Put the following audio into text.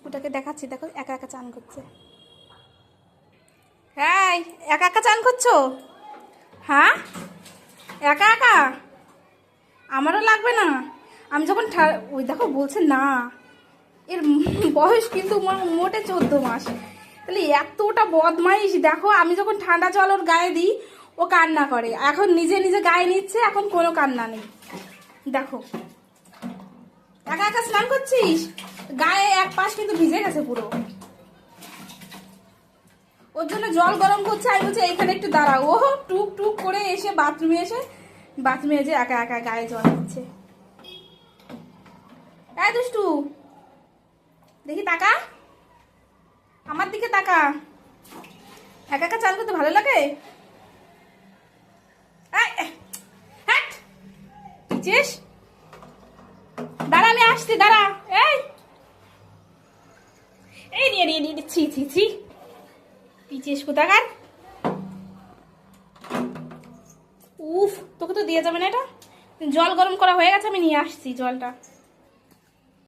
ওটাকে দেখাচ্ছি, দেখো একা একা চান করছে। হ্যাঁ, একা একা চান করছো? হ্যাঁ, একা একা? আমারও লাগবে না? আমি যখন ওই দেখো বলছে না, এর বয়স কিন্তু মোটে 14 মাস। তাহলে এতটা বদমাইশ দেখো, আমি যখন ঠান্ডা জল ওর গায়ে দিই ও কান্না করে, এখন নিজে নিজে গায়ে নিচ্ছে, এখন কোনো কান্না নেই। দেখো একা একা স্নান করছিস, গায়ে এক পাশ কিন্তু ভিজে গেছে পুরো। ওর জন্য জল গরম করছে, আমি বলছি এইখানে একটু দাঁড়াও। ও টুক টুক করে এসে বাথরুমে এসে একা একা গায়ে জল দিচ্ছে। এই দুষ্টু, দেখি তাকা, আমার দিকে তাকা। একা একা চান করতে ভালো লাগে? দাঁড়া, আমি আসছি, দাঁড়া। এই এই নিয়ে নিয়ে নিয়ে ছি ছি ছি, পিছিস কোথাকার। উফ, তোকে তো দিয়ে যাবে না এটা। জল গরম করা হয়ে গেছে, আমি নিয়ে আসছি জলটা।